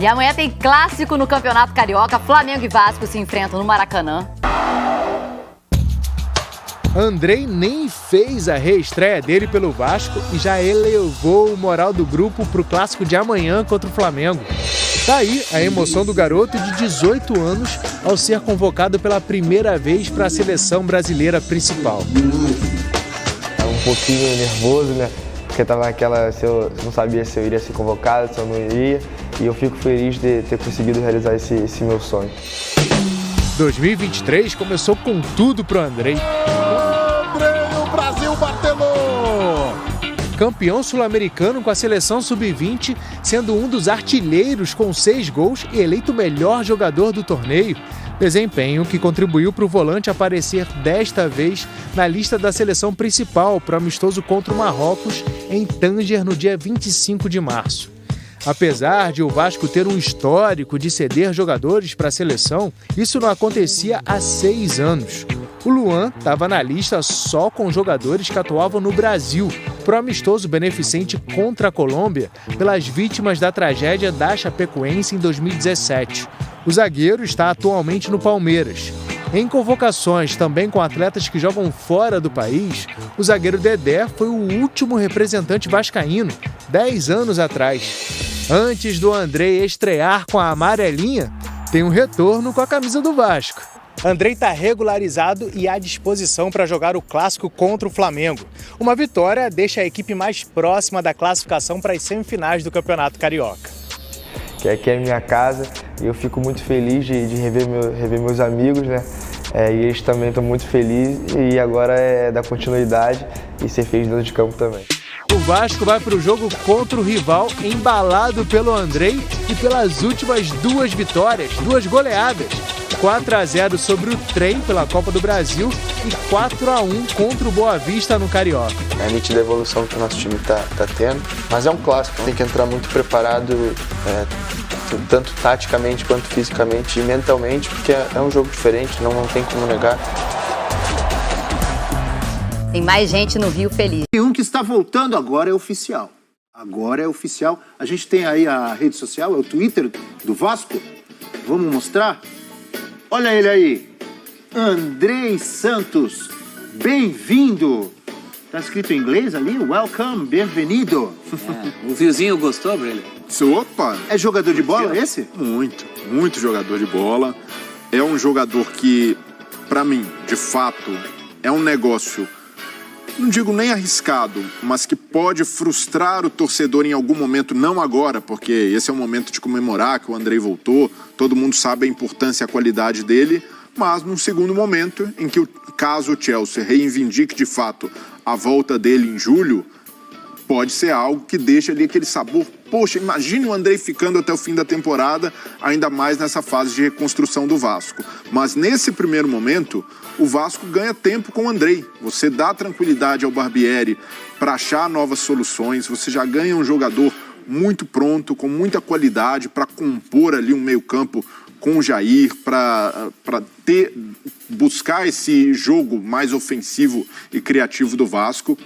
E amanhã tem clássico no Campeonato Carioca. Flamengo e Vasco se enfrentam no Maracanã. Andrei nem fez a reestreia dele pelo Vasco e já elevou o moral do grupo para o clássico de amanhã contra o Flamengo. Tá aí a emoção do garoto de 18 anos ao ser convocado pela primeira vez para a seleção brasileira principal. É um pouquinho nervoso, né? Porque tava aquela, eu não sabia se eu iria ser convocado, se eu não iria. E eu fico feliz de ter conseguido realizar esse meu sonho. 2023 começou com tudo pro Andrei. O Brasil martelou! Campeão sul-americano com a seleção sub-20, sendo um dos artilheiros com 6 gols e eleito o melhor jogador do torneio. Desempenho que contribuiu para o volante aparecer desta vez na lista da seleção principal para o amistoso contra o Marrocos em Tanger no dia 25 de março. Apesar de o Vasco ter um histórico de ceder jogadores para a seleção, isso não acontecia há 6 anos. O Luan estava na lista só com jogadores que atuavam no Brasil, para o amistoso beneficente contra a Colômbia, pelas vítimas da tragédia da Chapecoense em 2017. O zagueiro está atualmente no Palmeiras. Em convocações também com atletas que jogam fora do país, o zagueiro Dedé foi o último representante vascaíno, 10 anos atrás. Antes do Andrei estrear com a amarelinha, tem um retorno com a camisa do Vasco. Andrei está regularizado e à disposição para jogar o clássico contra o Flamengo. Uma vitória deixa a equipe mais próxima da classificação para as semifinais do Campeonato Carioca. Que aqui é minha casa e eu fico muito feliz de rever meus amigos, né? E eles também estão muito felizes e agora é dar continuidade e ser feliz dentro de campo também. O Vasco vai para o jogo contra o rival embalado pelo Andrei e pelas últimas 2 vitórias, 2 goleadas. 4-0 sobre o Trem pela Copa do Brasil e 4-1 contra o Boa Vista no Carioca. É a nítida evolução que o nosso time tá tendo, mas é um clássico, tem que entrar muito preparado, tanto taticamente quanto fisicamente e mentalmente, porque é um jogo diferente, não tem como negar. Tem mais gente no Rio feliz. E um que está voltando agora é oficial. Agora é oficial. A gente tem aí a rede social, é o Twitter do Vasco. Vamos mostrar? Olha ele aí. Andrei Santos. Bem-vindo. Tá escrito em inglês ali? Welcome, bem-vindo. O Viozinho gostou, Breno? Opa! É jogador de bola esse? Muito jogador de bola. É um jogador que, pra mim, de fato, é um negócio, não digo nem arriscado, mas que pode frustrar o torcedor em algum momento, não agora, porque esse é o momento de comemorar que o Andrei voltou, todo mundo sabe a importância e a qualidade dele, mas num segundo momento, em que caso o Chelsea reivindique de fato a volta dele em julho, pode ser algo que deixa ali aquele sabor. Poxa, imagine o Andrei ficando até o fim da temporada, ainda mais nessa fase de reconstrução do Vasco. Mas nesse primeiro momento, o Vasco ganha tempo com o Andrei. Você dá tranquilidade ao Barbieri para achar novas soluções, você já ganha um jogador muito pronto, com muita qualidade para compor ali um meio-campo com o Jair, para buscar esse jogo mais ofensivo e criativo do Vasco.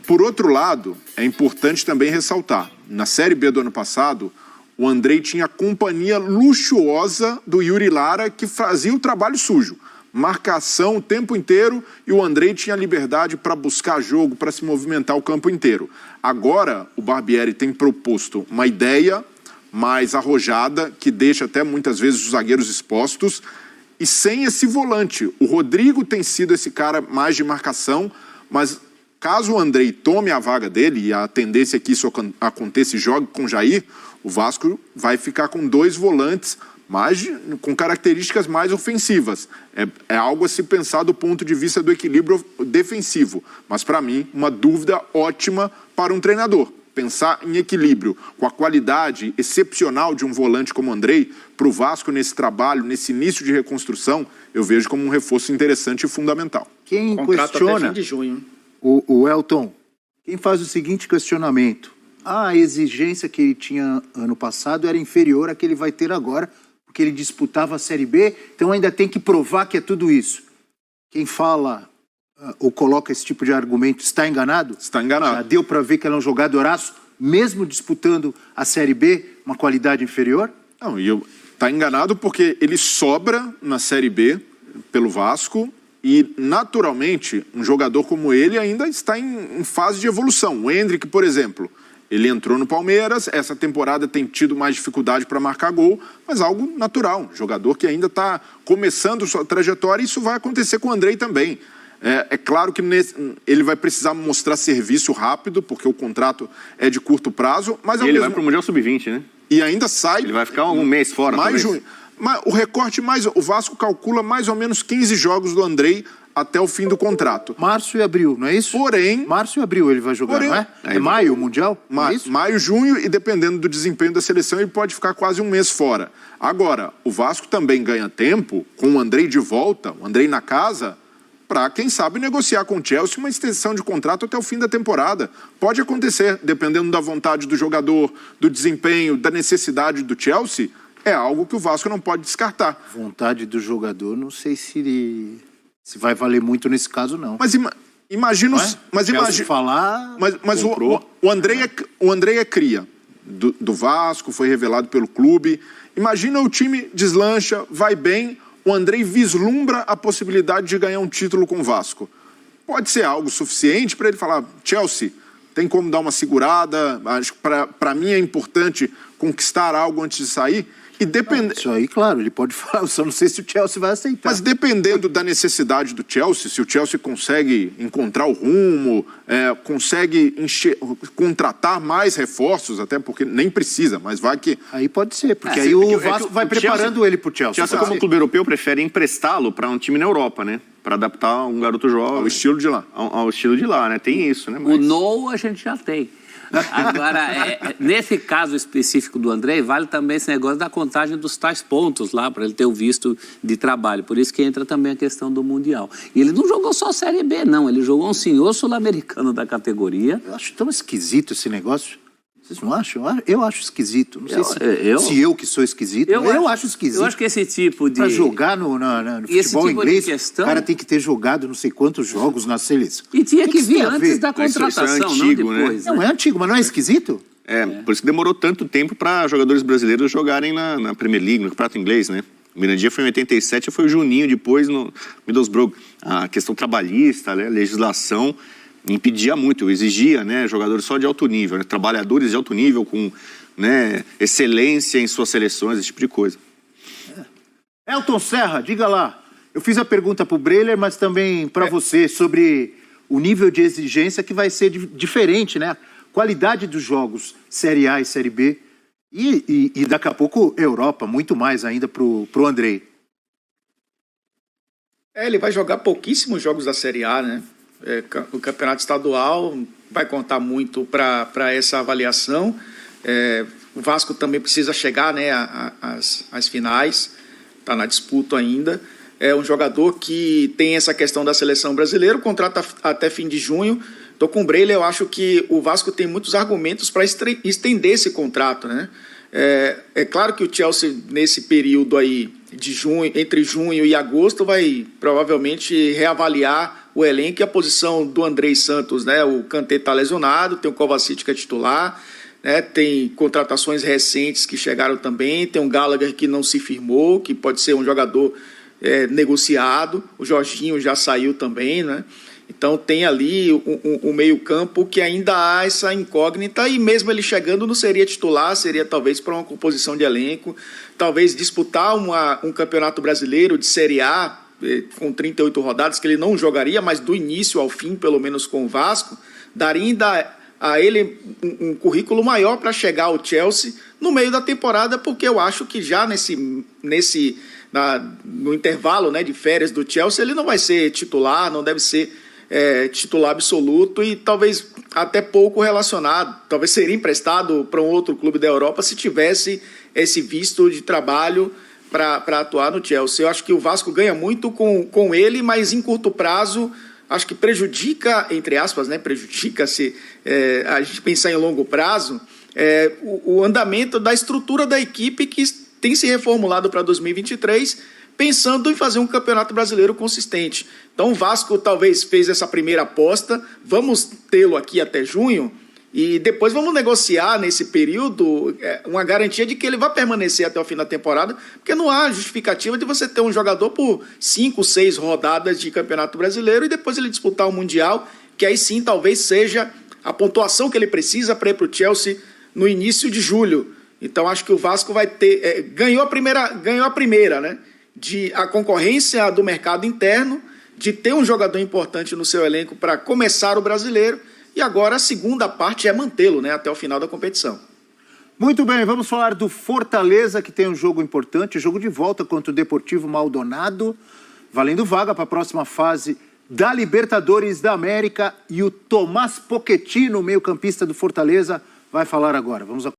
Por outro lado, é importante também ressaltar, na Série B do ano passado, o Andrei tinha a companhia luxuosa do Yuri Lara, que fazia o trabalho sujo. Marcação o tempo inteiro e o Andrei tinha liberdade para buscar jogo, para se movimentar o campo inteiro. Agora, o Barbieri tem proposto uma ideia mais arrojada, que deixa até muitas vezes os zagueiros expostos, e sem esse volante. O Rodrigo tem sido esse cara mais de marcação, mas caso o Andrei tome a vaga dele, e a tendência é que isso aconteça e jogue com o Jair, o Vasco vai ficar com 2 volantes com características mais ofensivas. É algo a se pensar do ponto de vista do equilíbrio defensivo. Mas, para mim, uma dúvida ótima para um treinador. Pensar em equilíbrio com a qualidade excepcional de um volante como o Andrei, para o Vasco nesse trabalho, nesse início de reconstrução, eu vejo como um reforço interessante e fundamental. Quem Contrato questiona até fim de junho. o Elton, quem faz o seguinte questionamento: a exigência que ele tinha ano passado era inferior à que ele vai ter agora, porque ele disputava a Série B, então ainda tem que provar que é tudo isso. Quem fala ou coloca esse tipo de argumento está enganado? Está enganado. Já deu para ver que ele é um jogadoraço, mesmo disputando a Série B, uma qualidade inferior? Não, e tá enganado porque ele sobra na Série B pelo Vasco e, naturalmente, um jogador como ele ainda está em fase de evolução. O Endrick, por exemplo, ele entrou no Palmeiras, essa temporada tem tido mais dificuldade para marcar gol, mas algo natural. Um jogador que ainda está começando sua trajetória, e isso vai acontecer com o Andrei também. É claro que ele vai precisar mostrar serviço rápido, porque o contrato é de curto prazo, mas... Ele vai para o Mundial Sub-20, né? E ainda sai... Ele vai ficar um mês fora, talvez. O recorte o Vasco calcula mais ou menos 15 jogos do Andrei até o fim do contrato. Março e abril, não é isso? Porém... Março e abril ele vai jogar, não é? É maio o Mundial? Maio, junho, e dependendo do desempenho da seleção, ele pode ficar quase um mês fora. Agora, o Vasco também ganha tempo, com o Andrei de volta, o Andrei na casa, para, quem sabe, negociar com o Chelsea uma extensão de contrato até o fim da temporada. Pode acontecer, dependendo da vontade do jogador, do desempenho, da necessidade do Chelsea, é algo que o Vasco não pode descartar. Vontade do jogador, não sei se vai valer muito nesse caso, não. Mas imagina... falar... Mas o Andrei é cria do Vasco, foi revelado pelo clube. Imagina o time deslancha, vai bem... O Andrei vislumbra a possibilidade de ganhar um título com o Vasco. Pode ser algo suficiente para ele falar: Chelsea, tem como dar uma segurada? Acho que para mim é importante conquistar algo antes de sair. E Isso aí, claro, ele pode falar, eu só não sei se o Chelsea vai aceitar. Mas dependendo da necessidade do Chelsea, se o Chelsea consegue encontrar o rumo, consegue contratar mais reforços, até porque nem precisa, mas vai que... Aí pode ser, porque aí o Vasco vai preparando ele pro Chelsea. O Chelsea, como clube europeu, prefere emprestá-lo para um time na Europa, né? Para adaptar um garoto jovem. Ao estilo de lá. Ao estilo de lá, né? Tem isso, né? Mas... O No a gente já tem. Agora, nesse caso específico do Andrei, vale também esse negócio da contagem dos tais pontos lá, para ele ter o visto de trabalho. Por isso que entra também a questão do Mundial. E ele não jogou só a Série B, não. Ele jogou um senhor sul-americano da categoria. Eu acho tão esquisito esse negócio. Vocês não acham? Eu acho esquisito. Não sei se eu que sou esquisito, eu acho esquisito. Eu acho que esse tipo de... Para jogar no futebol tipo inglês, questão... o cara tem que ter jogado não sei quantos jogos na seleção. E tinha que vir antes da contratação, isso é antigo, não depois. Né? Não, é antigo, mas não é esquisito? Por isso que demorou tanto tempo para jogadores brasileiros jogarem na Premier League, no Campeonato Inglês, né? O Mirandinha foi em 87, foi o Juninho depois no Middlesbrough. A questão trabalhista, né? Legislação... impedia muito, exigia, né, jogadores só de alto nível, né, trabalhadores de alto nível com, né, excelência em suas seleções, esse tipo de coisa. Elton Serra, diga lá. Eu fiz a pergunta para o Breler, mas também para você, sobre o nível de exigência que vai ser diferente, né? Qualidade dos jogos Série A e Série B e daqui a pouco Europa, muito mais ainda pro Andrei. Ele vai jogar pouquíssimos jogos da Série A, né? O campeonato estadual vai contar muito para essa avaliação. O Vasco também precisa chegar, né, às finais, está na disputa ainda. É um jogador que tem essa questão da seleção brasileira, o contrato até fim de junho. Estou com o Breler, eu acho que o Vasco tem muitos argumentos para estender esse contrato, né? É claro que o Chelsea, nesse período aí de junho, entre junho e agosto, vai provavelmente reavaliar o elenco e a posição do Andrei Santos, né? O Kanté está lesionado, tem o Kovacic que é titular, né? Tem contratações recentes que chegaram também, tem um Gallagher que não se firmou, que pode ser um jogador negociado, o Jorginho já saiu também, né? Então tem ali um meio-campo que ainda há essa incógnita, e mesmo ele chegando não seria titular, seria talvez para uma composição de elenco, talvez disputar um campeonato brasileiro de Série A com 38 rodadas, que ele não jogaria, mas do início ao fim, pelo menos com o Vasco, daria ainda a ele um currículo maior para chegar ao Chelsea no meio da temporada, porque eu acho que já no intervalo, né, de férias do Chelsea, ele não vai ser titular, não deve ser titular absoluto, e talvez até pouco relacionado, talvez seria emprestado para um outro clube da Europa se tivesse esse visto de trabalho para atuar no Chelsea. Eu acho que o Vasco ganha muito com ele, mas em curto prazo acho que prejudica, entre aspas, né, prejudica-se a gente pensar em longo prazo, o andamento da estrutura da equipe que tem se reformulado para 2023, pensando em fazer um campeonato brasileiro consistente. Então o Vasco talvez fez essa primeira aposta, vamos tê-lo aqui até junho, E depois vamos negociar nesse período uma garantia de que ele vai permanecer até o fim da temporada, porque não há justificativa de você ter um jogador por 5, 6 rodadas de Campeonato Brasileiro e depois ele disputar o Mundial, que aí sim talvez seja a pontuação que ele precisa para ir para o Chelsea no início de julho. Então acho que o Vasco vai ter... ganhou a primeira, né? De a concorrência do mercado interno, de ter um jogador importante no seu elenco para começar o Brasileiro, e agora a segunda parte é mantê-lo, né, até o final da competição. Muito bem, vamos falar do Fortaleza, que tem um jogo importante, jogo de volta contra o Deportivo Maldonado, valendo vaga para a próxima fase da Libertadores da América, e o Tomás Pochettino, meio-campista do Fortaleza, vai falar agora. Vamos